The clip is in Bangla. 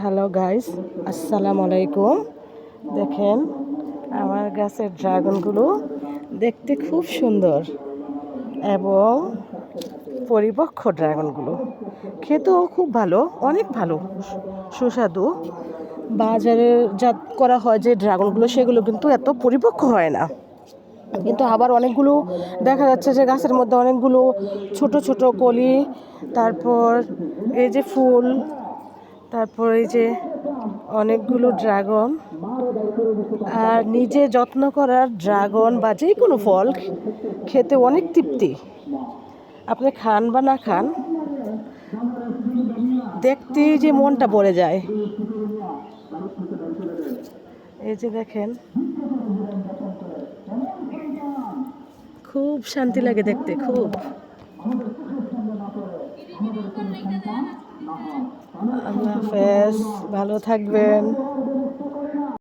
হ্যালো গাইস, আসসালামু আলাইকুম। দেখেন আমার গাছের ড্রাগনগুলো দেখতে খুব সুন্দর এবং পরিপক্ক ড্রাগনগুলো খেতেও খুব ভালো, অনেক ভালো, সুস্বাদু। বাজারে জাত করা হয় যে ড্রাগনগুলো, সেগুলো কিন্তু এত পরিপক্ক হয় না। কিন্তু আবার অনেকগুলো দেখা যাচ্ছে যে গাছের মধ্যে অনেকগুলো ছোট ছোট কলি, তারপর এই যে ফুল, তারপর এই যে অনেকগুলো ড্রাগন। আর নিজে যত্ন করার ড্রাগন বা যে কোনো ফল খেতে অনেক তৃপ্তি। আপনি খান বা না খান, দেখতেই যে মনটা ভরে যায়। এই যে দেখেন, খুব শান্তি লাগে দেখতে, খুব। আল্লাহ হাফেজ, ভালো থাকবেন।